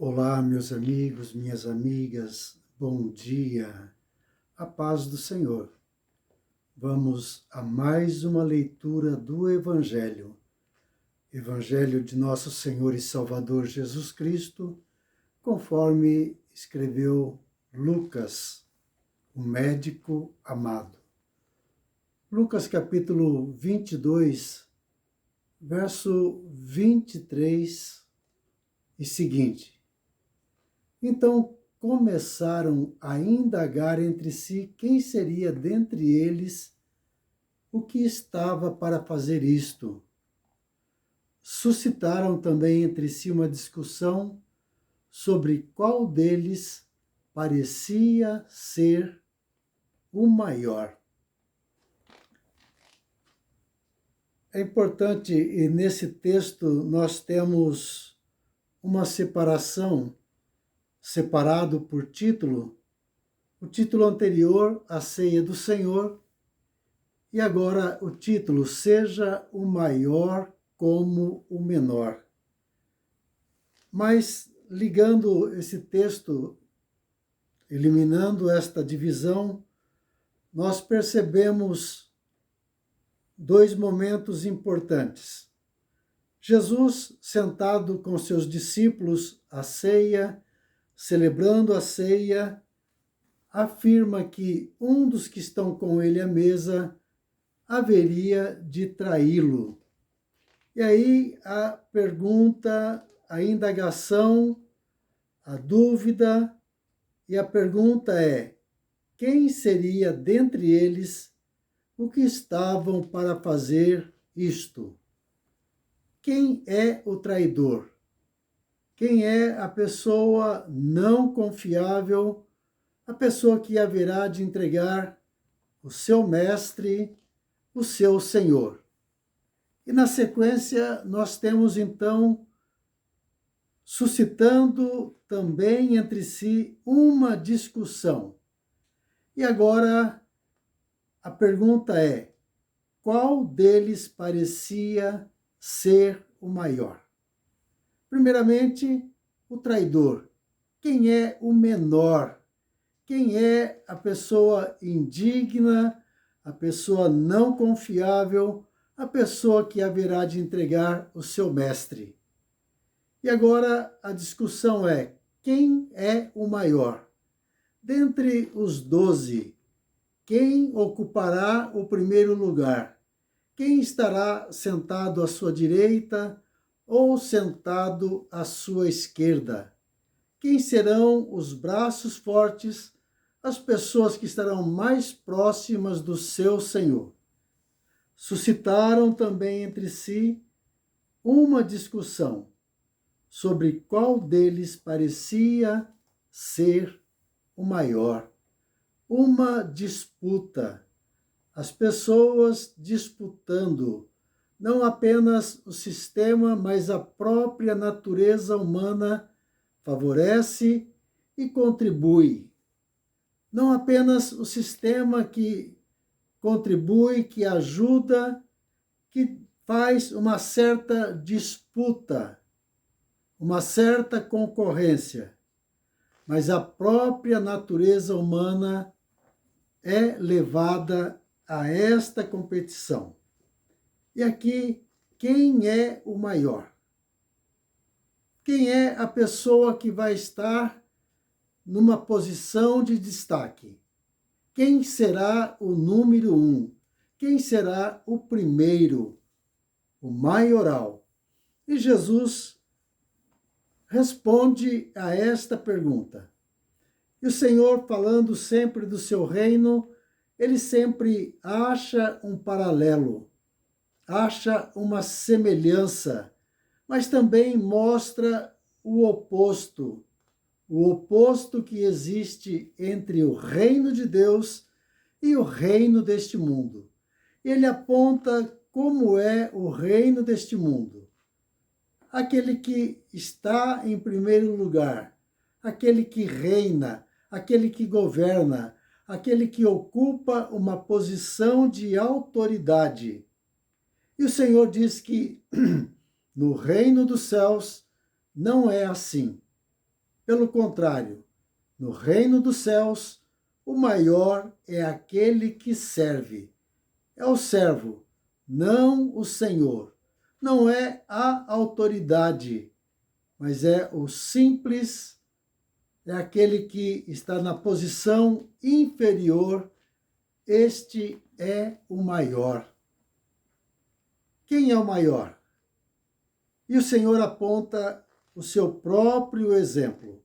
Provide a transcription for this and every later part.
Olá, meus amigos, minhas amigas, bom dia, a paz do Senhor. Vamos a mais uma leitura do Evangelho de nosso Senhor e Salvador Jesus Cristo, conforme escreveu Lucas, o médico amado. Lucas capítulo 22, verso 23 e seguinte. Então começaram a indagar entre si quem seria dentre eles o que estava para fazer isto. Suscitaram também entre si uma discussão sobre qual deles parecia ser o maior. É importante, e nesse texto nós temos uma separação, separado por título, o título anterior, a ceia do Senhor, e agora o título, seja o maior como o menor. Mas ligando esse texto, eliminando esta divisão, nós percebemos dois momentos importantes. Jesus, sentado com seus discípulos à ceia, celebrando a ceia, afirma que um dos que estão com ele à mesa haveria de traí-lo. E aí a pergunta, a indagação, a dúvida, e a pergunta é: quem seria dentre eles o que estavam para fazer isto? Quem é o traidor? Quem é a pessoa não confiável, a pessoa que haverá de entregar o seu mestre, o seu Senhor? E na sequência nós temos então suscitando também entre si uma discussão. E agora a pergunta é: qual deles parecia ser o maior? Primeiramente, o traidor. Quem é o menor? Quem é a pessoa indigna, a pessoa não confiável, a pessoa que haverá de entregar o seu mestre? E agora a discussão é: quem é o maior? Dentre os 12, quem ocupará o primeiro lugar? Quem estará sentado à sua direita ou sentado à sua esquerda? Quem serão os braços fortes, as pessoas que estarão mais próximas do seu Senhor? Suscitaram também entre si uma discussão sobre qual deles parecia ser o maior. Uma disputa. As pessoas disputando não apenas o sistema, mas a própria natureza humana favorece e contribui. Não apenas o sistema que contribui, que ajuda, que faz uma certa disputa, uma certa concorrência, mas a própria natureza humana é levada a esta competição. E aqui, quem é o maior? Quem é a pessoa que vai estar numa posição de destaque? Quem será o número 1? Quem será o primeiro, o maioral? E Jesus responde a esta pergunta. E o Senhor, falando sempre do seu reino, ele sempre acha um paralelo, acha uma semelhança, mas também mostra o oposto que existe entre o reino de Deus e o reino deste mundo. Ele aponta como é o reino deste mundo. Aquele que está em primeiro lugar, aquele que reina, aquele que governa, aquele que ocupa uma posição de autoridade. E o Senhor diz que no reino dos céus não é assim. Pelo contrário, no reino dos céus, o maior é aquele que serve. É o servo, não o senhor. Não é a autoridade, mas é o simples, é aquele que está na posição inferior. Este é o maior. Quem é o maior? E o Senhor aponta o seu próprio exemplo.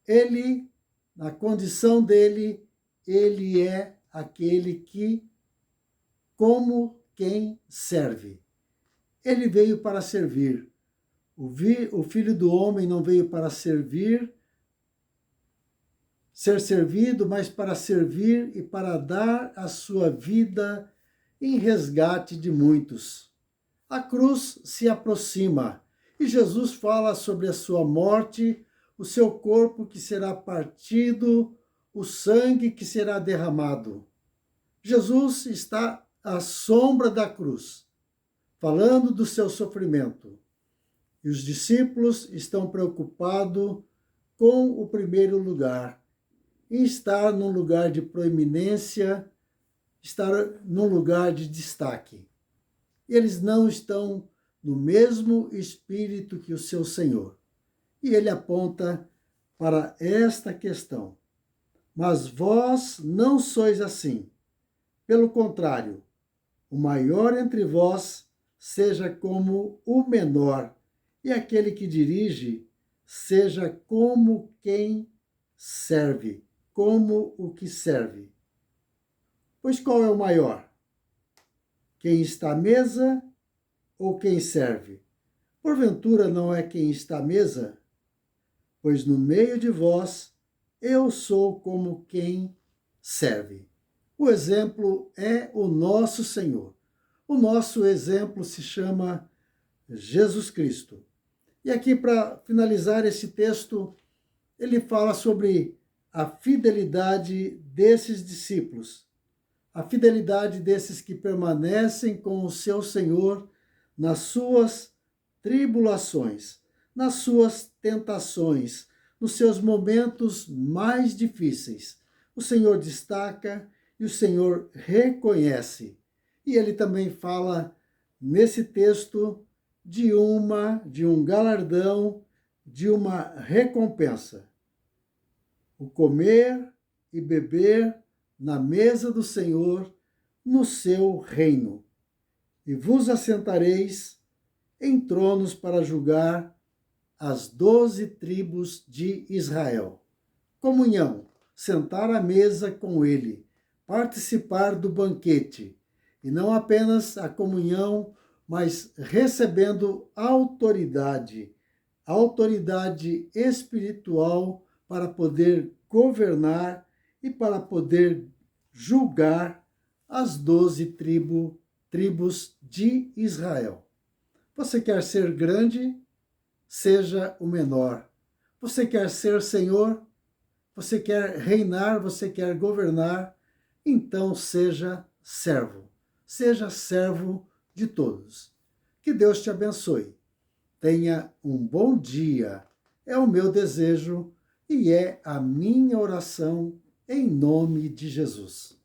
Ele, na condição dele, ele é aquele que, como quem serve. Ele veio para servir. O Filho do Homem não veio para servir, ser servido, mas para servir e para dar a sua vida em resgate de muitos. A cruz se aproxima e Jesus fala sobre a sua morte, o seu corpo que será partido, o sangue que será derramado. Jesus está à sombra da cruz, falando do seu sofrimento. E os discípulos estão preocupados com o primeiro lugar, em estar num lugar de proeminência, estar num lugar de destaque. Eles não estão no mesmo espírito que o seu Senhor. E ele aponta para esta questão. Mas vós não sois assim. Pelo contrário, o maior entre vós seja como o menor, e aquele que dirige seja como quem serve, como o que serve. Pois qual é o maior? Quem está à mesa ou quem serve? Porventura não é quem está à mesa? Pois no meio de vós eu sou como quem serve. O exemplo é o nosso Senhor. O nosso exemplo se chama Jesus Cristo. E aqui, para finalizar esse texto, ele fala sobre a fidelidade desses discípulos, a fidelidade desses que permanecem com o seu Senhor nas suas tribulações, nas suas tentações, nos seus momentos mais difíceis. O Senhor destaca e o Senhor reconhece. E ele também fala nesse texto de um galardão, de uma recompensa. O comer e beber na mesa do Senhor no seu reino. E vos assentareis em tronos para julgar as 12 tribos de Israel. Comunhão, sentar à mesa com ele, participar do banquete, e não apenas a comunhão, mas recebendo autoridade espiritual para poder governar e para poder julgar as 12 tribos de Israel. Você quer ser grande? Seja o menor. Você quer ser Senhor? Você quer reinar? Você quer governar? Então seja servo. Seja servo de todos. Que Deus te abençoe. Tenha um bom dia. É o meu desejo e é a minha oração em nome de Jesus.